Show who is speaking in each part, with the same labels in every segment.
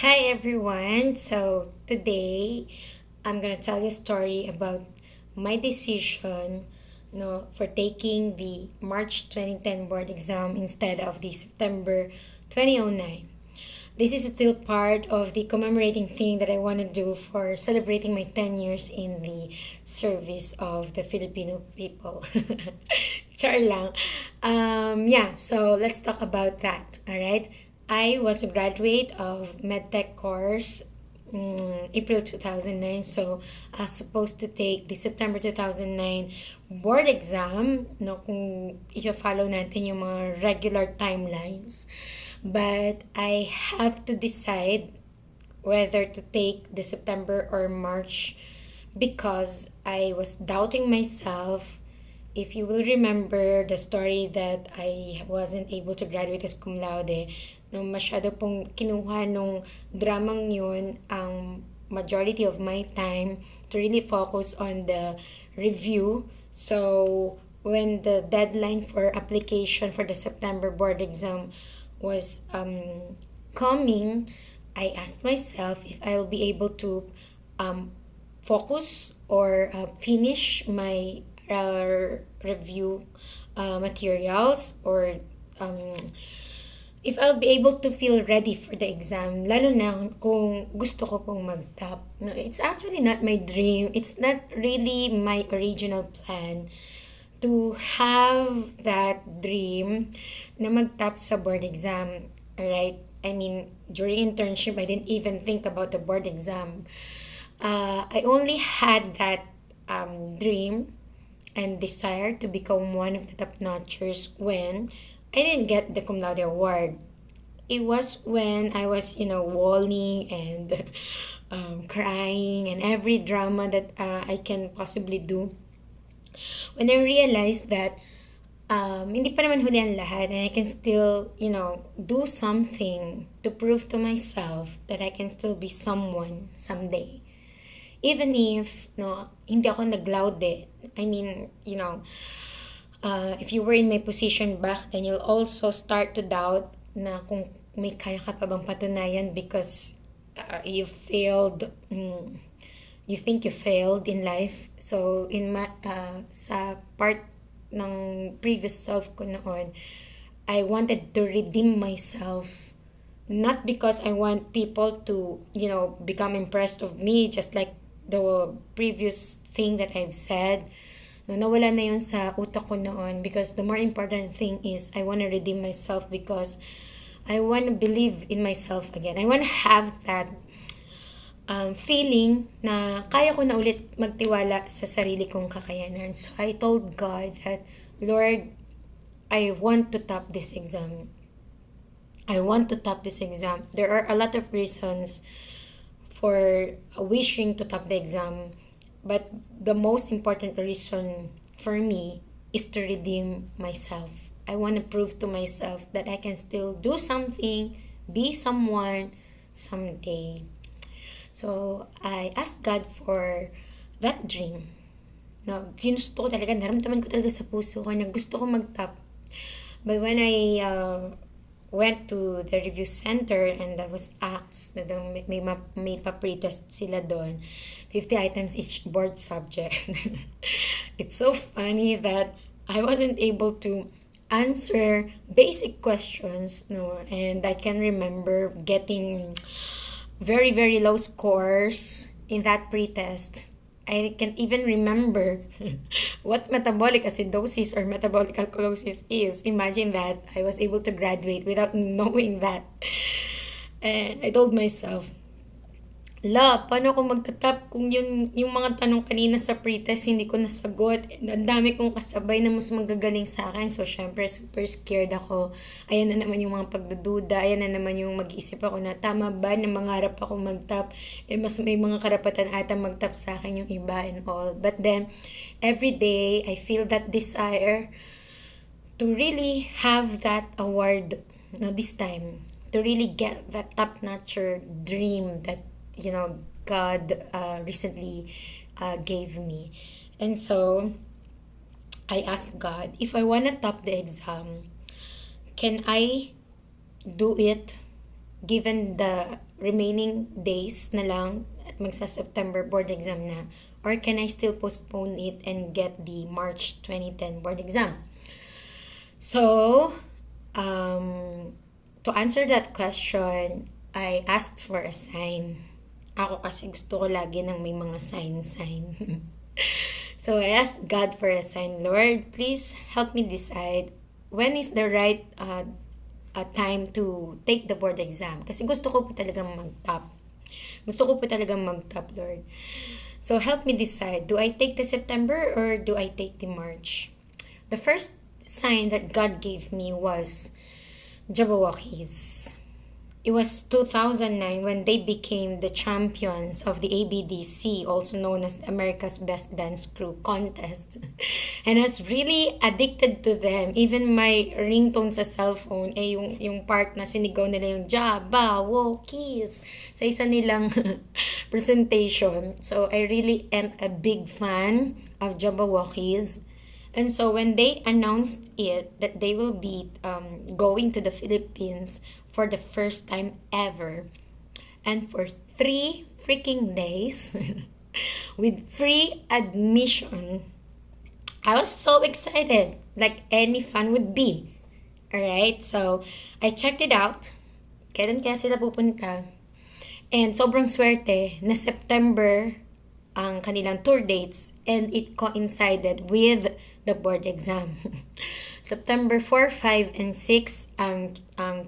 Speaker 1: Hi everyone. So today I'm gonna tell you a story about my decision, for taking the March 2010 board exam instead of the September 2009. This is still part of the commemorating thing that I want to do for celebrating my 10 years in the service of the Filipino people. Char lang. Yeah, so let's talk about that. All right. I was a graduate of MedTech course April 2009. So, I was supposed to take the September 2009 board exam, no, kung i-follow natin yung mga regular timelines. But I have to decide whether to take the September or March because I was doubting myself. If you will remember the story that I wasn't able to graduate as cum laude, nung masyado pong kinuha nung dramang yun ang majority of my time to really focus on the review. So, when the deadline for application for the September board exam was coming, I asked myself if I'll be able to focus or finish my review materials, or if I'll be able to feel ready for the exam, lalo na kung gusto ko pong mag-top. No, it's actually not my dream. It's not really my original plan to have that dream na mag-top sa board exam. Alright? I mean, during internship, I didn't even think about the board exam. I only had that dream and desire to become one of the top notchers when I didn't get the cum laude award. It was when I was, walling and crying and every drama that I can possibly do. When I realized that hindi pa naman huli ang lahat, and I can still, do something to prove to myself that I can still be someone someday. Even if, no, hindi ako naglaude. I mean, if you were in my position back then, you'll also start to doubt na kung may kaya ka pa bang patunayan because you failed, you think you failed in life. So, sa part ng previous self ko noon, I wanted to redeem myself. Not because I want people to, become impressed of me, just like the previous thing that I've said. No, nawala na yun sa utak ko noon because the more important thing is I want to redeem myself because I want to believe in myself again. I want to have that feeling na kaya ko na ulit magtiwala sa sarili kong kakayanan. So I told God that, Lord, I want to top this exam. I want to top this exam. There are a lot of reasons for wishing to top the exam. But the most important reason for me is to redeem myself. I want to prove to myself that I can still do something, be someone someday. So, I asked God for that dream. Na ginusto ko talaga, naramdaman ko talaga sa puso ko na gusto ko mag-top. But when I went to the review center and I was asked na may pa-pretest sila doon, 50 items each board subject. It's so funny that I wasn't able to answer basic questions, no, and I can remember getting very, very low scores in that pretest. I can even remember what metabolic acidosis or metabolic alkalosis is. Imagine that. I was able to graduate without knowing that. And I told myself, paano ako magtatap kung yung mga tanong kanina sa pretest hindi ko nasagot? And ang dami kong kasabay na mas magagaling sa akin. So, syempre, super scared ako. Ayan na naman yung mga pagdududa. Ayan na naman yung mag-iisip ako na tama ba na mangarap ako mag-top? Mas may mga karapatan ata mag-top sa akin yung iba and all. But then, every day, I feel that desire to really have that award, this time. To really get that top-notcher dream that God recently gave me. And so, I asked God, if I want to top the exam, can I do it given the remaining days na lang at magsa-September board exam na, or can I still postpone it and get the March 2010 board exam? So, to answer that question, I asked for a sign. Ako kasi gusto ko lagi ng may mga sign. So I asked God for a sign. Lord, please help me decide when is the right time to take the board exam. Kasi gusto ko po talagang mag-top. Lord. So help me decide. Do I take the September or do I take the March? The first sign that God gave me was Jabberwockies. It was 2009 when they became the champions of the ABDC, also known as America's Best Dance Crew contest. And I was really addicted to them. Even my ringtone sa cellphone, yung part na sinigaw nila yung Jabberwockies sa isa nilang presentation. So I really am a big fan of Jabberwockies. And so when they announced it, that they will be going to the Philippines for the first time ever, and for 3 freaking days, with free admission, I was so excited, like any fan would be. Alright, so I checked it out. Kailan kaya sila pupunta? And sobrang swerte na September ang kanilang tour dates, and it coincided with the board exam. September 4, 5, and 6 ang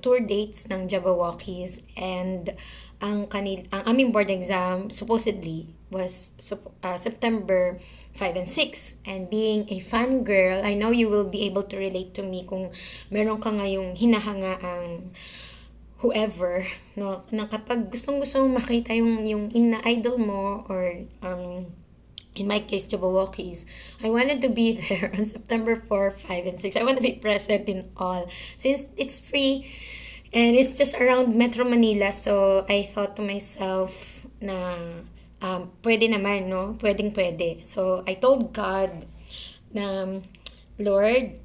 Speaker 1: tour dates ng Jabberwockies, and ang aming board exam supposedly was September 5 and 6. And being a fan girl, I know you will be able to relate to me kung meron ka ngayong hinahanga ang whoever, no, na kapag gustong-gusto mong makita yung ina-idol mo, or in my case, Jabberwockies, I wanted to be there on September 4, 5, and 6. I want to be present in all. Since it's free and it's just around Metro Manila, so I thought to myself na pwede naman, no? Pwede. So I told God na, Lord,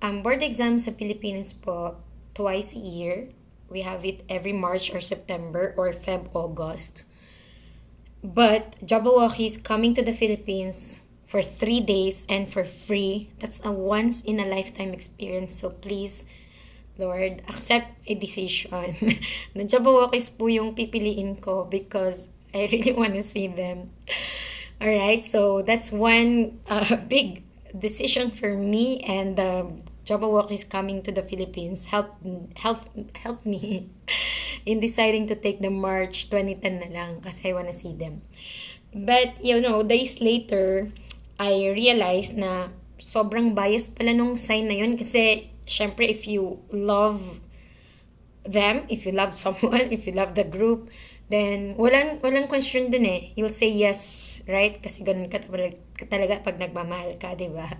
Speaker 1: board exam sa Pilipinas po, twice a year. We have it every March or September or Feb, August. But Jabberwockies coming to the Philippines for 3 days and for free, that's a once in a lifetime experience. So please, Lord, accept a decision. Na Jabberwockies po yung pipiliin ko because I really want to see them. Alright, so that's one big decision for me, and Jabberwockies coming to the Philippines help me in deciding to take the March 2010 na lang kasi I wanna see them. But, days later, I realized na sobrang bias pala nung sign na yun kasi, syempre, if you love them, if you love someone, if you love the group, then walang question dun eh. You'll say yes, right? Kasi ganun ka talaga pag nagmamahal ka, di ba?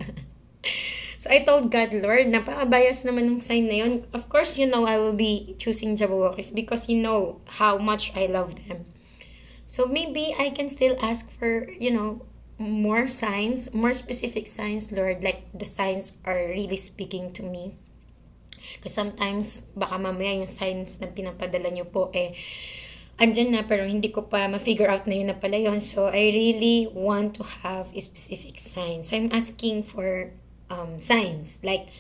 Speaker 1: So I told God, Lord, napaka-bias naman ng sign na yun. Of course, I will be choosing Jabberwockies because you know how much I love them. So maybe I can still ask for, more signs, more specific signs, Lord, like the signs are really speaking to me. Because sometimes, baka mamaya yung signs na pinapadala nyo po, andyan na, pero hindi ko pa ma-figure out na yun na pala yun. So I really want to have a specific sign. So I'm asking for signs. Like,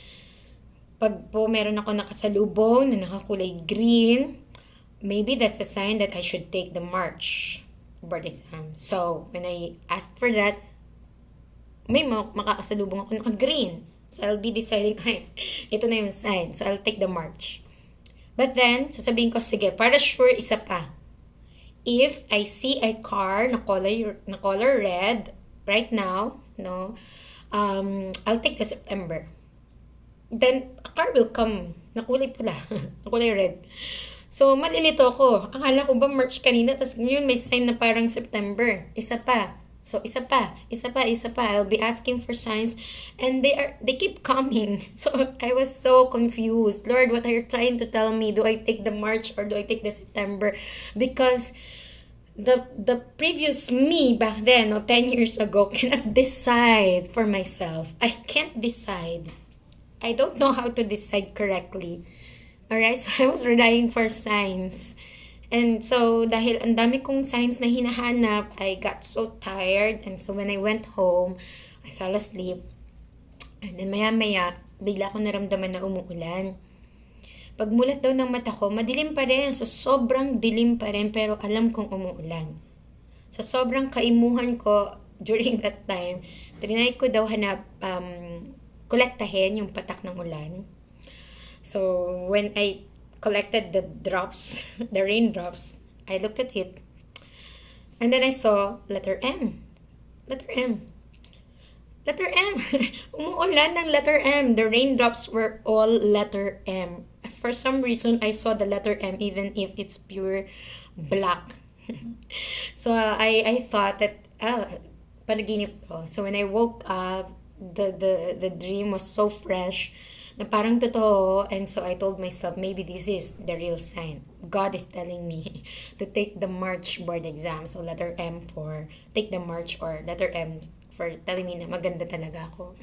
Speaker 1: pag po meron ako nakasalubong na nakakulay green, maybe that's a sign that I should take the March board exam. So, when I asked for that, may makakasalubong ako naka-green. So, I'll be deciding, ito na yung sign. So, I'll take the March. But then, sasabihin ko, sige, para sure, isa pa. If I see a car na color red right now, I'll take the September. Then, a car will come na kulay pula, na kulay red. So, malilito ako. Akala ko ba March kanina, tapos ngayon may sign na parang September. Isa pa. So, isa pa. I'll be asking for signs, and they keep coming. So, I was so confused. Lord, what are you trying to tell me? Do I take the March or do I take the September? Because the previous me back then, 10 years ago, cannot decide for myself. I can't decide. I don't know how to decide correctly. Alright, so I was relying for signs. And so, dahil ang dami kong signs na hinahanap, I got so tired. And so, when I went home, I fell asleep. And then, maya-maya, bigla ko naramdaman na umuulan. Pagmulat daw ng mata ko, madilim pa rin. So, sobrang dilim pa rin, pero alam kong umuulan. Sa sobrang kaimuhan ko during that time, trinay ko daw kolektahin yung patak ng ulan. So, when I collected the drops, the raindrops, I looked at it. And then I saw letter M. Letter M. Letter M. Umuulan ng letter M. The raindrops were all letter M. For some reason, I saw the letter M even if it's pure black. So, I thought that, panaginip ko. So, when I woke up, the dream was so fresh na parang totoo. And so, I told myself, maybe this is the real sign. God is telling me to take the March board exam. So, letter M for take the March, or letter M for telling me na maganda talaga ako.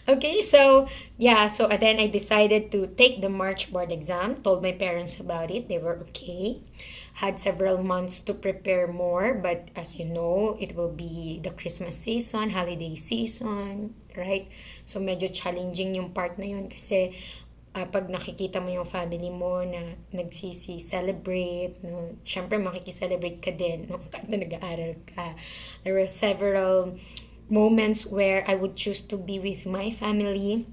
Speaker 1: Okay, so yeah, so then I decided to take the March board exam, told my parents about it, they were okay. Had several months to prepare more, but as you know, it will be the Christmas season, holiday season, right? So medyo challenging yung part na yun kasi pag nakikita mo yung family mo na nagsisi-celebrate, no, syempre makikiselebrate ka din no, kahit na nag-aaral ka. There were several moments where I would choose to be with my family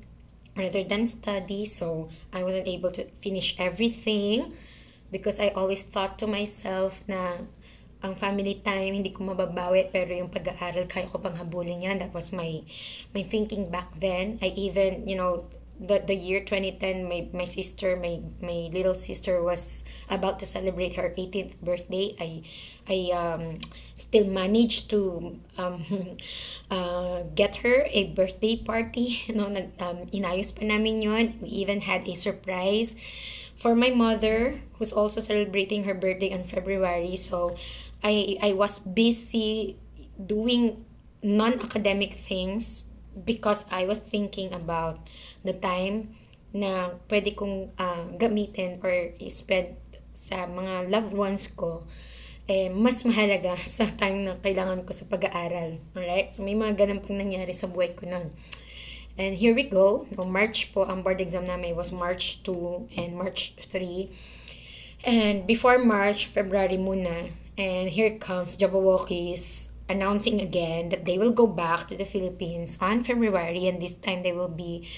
Speaker 1: rather than study. So I wasn't able to finish everything because I always thought to myself na ang family time hindi ko mababawi, pero yung pag-aaral kaya ko pang habulin yan. That was my thinking back then. I even, the year 2010, my sister, my little sister was about to celebrate her 18th birthday. I still managed to get her a birthday party. Inayos pa namin yun. We even had a surprise for my mother, who's also celebrating her birthday on February. So I was busy doing non-academic things because I was thinking about the time na pwede kong gamitin or spend sa mga loved ones ko, mas mahalaga sa time na kailangan ko sa pag-aaral. Alright? So, may mga ganun pang nangyari sa buhay ko nun. And here we go. No, March po, ang board exam namin was March 2 and March 3. And before March, February muna. And here comes Jabberwockies announcing again that they will go back to the Philippines on February, and this time they will be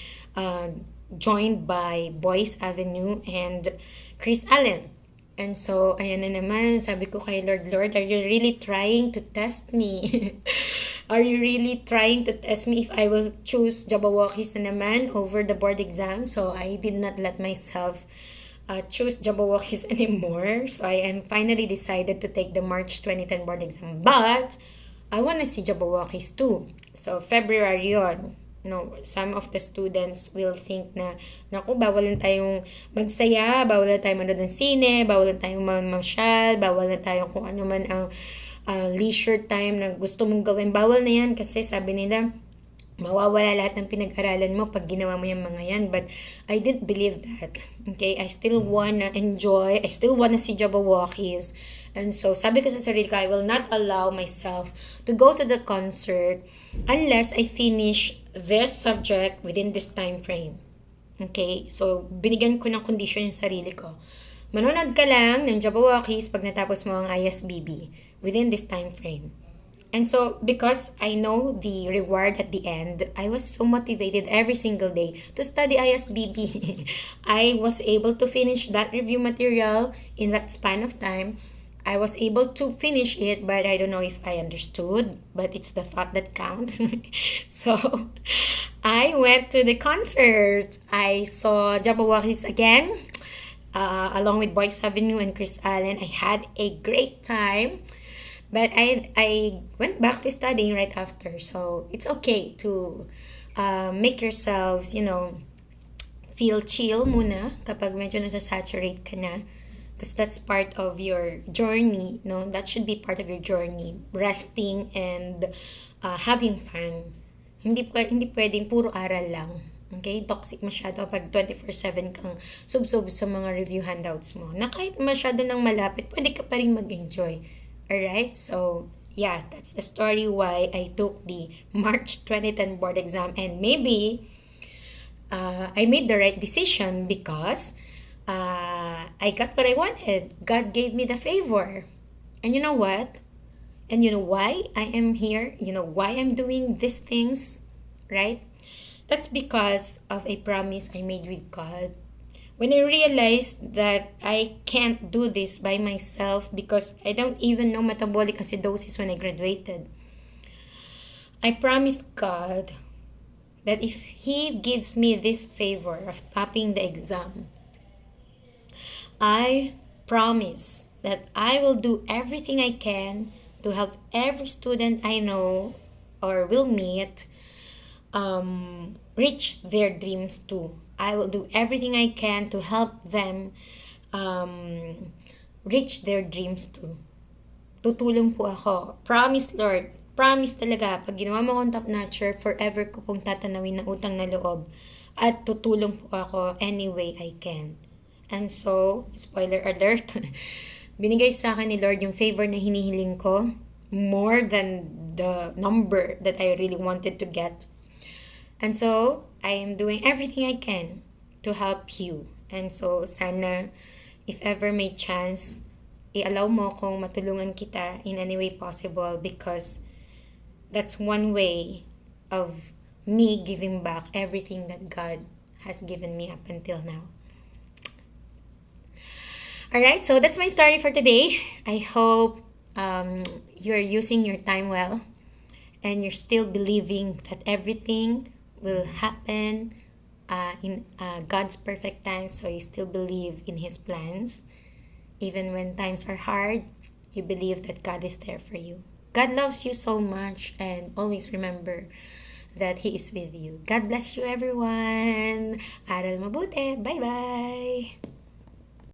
Speaker 1: joined by Boyce Avenue and Chris Allen. And so, ayan na naman, sabi ko kay Lord, are you really trying to test me? Are you really trying to test me if I will choose Jabberwockies na naman over the board exam? So, I did not let myself choose Jabberwockies anymore. So, I am finally decided to take the March 2010 board exam. But, I want to see Jabberwockies too. So, February yun. No, some of the students will think na, naku, bawal lang tayong magsaya, bawal lang tayong manood ng sine, bawal lang tayong mamasyal, bawal lang tayong kung ano man ang leisure time na gusto mong gawin. Bawal na yan kasi sabi nila, mawawala lahat ng pinag-aralan mo pag ginawa mo yung mga yan. But I didn't believe that. Okay? I still wanna enjoy. I still wanna see Jabberwockies. And so, sabi ko sa sarili ko, I will not allow myself to go to the concert unless I finish this subject within this time frame. Okay? So, binigyan ko ng condition yung sarili ko. Manonood ka lang ng Jabberwockies pag natapos mo ang ISBB within this time frame. And so, because I know the reward at the end, I was so motivated every single day to study ISBB. I was able to finish that review material in that span of time. I was able to finish it, but I don't know if I understood, but it's the thought that counts. So, I went to the concert. I saw Jabberwockies again, along with Boyce Avenue and Chris Allen. I had a great time. But I went back to studying right after. So, it's okay to make yourselves, feel chill muna kapag medyo nasa-saturate ka na. Because that's part of your journey, no? That should be part of your journey. Resting and having fun. Hindi pwedeng puro aral lang. Okay? Toxic masyado pag 24/7 kang sub-sub sa mga review handouts mo. Na kahit masyado nang malapit, pwede ka pa rin mag-enjoy. Alright? So, yeah, that's the story why I took the March 2010 board exam. And maybe I made the right decision because I got what I wanted. God gave me the favor. And you know what? And you know why I am here? You know why I'm doing these things, right? That's because of a promise I made with God. When I realized that I can't do this by myself because I don't even know metabolic acidosis when I graduated, I promised God that if He gives me this favor of topping the exam, I promise that I will do everything I can to help every student I know or will meet reach their dreams too. I will do everything I can to help them reach their dreams too. Tutulong po ako. Promise, Lord. Promise talaga. Pag ginawa mo akong top notcher, forever ko pong tatanawin ng utang na loob. At tutulong po ako any way I can. And so, spoiler alert, binigay sa akin ni Lord yung favor na hinihiling ko more than the number that I really wanted to get. And so, I am doing everything I can to help you. And so, sana, if ever may chance, i-allow mo kong matulungan kita in any way possible because that's one way of me giving back everything that God has given me up until now. Alright, so that's my story for today. I hope you're using your time well and you're still believing that everything will happen in God's perfect time, so you still believe in His plans. Even when times are hard, you believe that God is there for you. God loves you so much, and always remember that He is with you. God bless you, everyone. Aral mabuti. Bye-bye.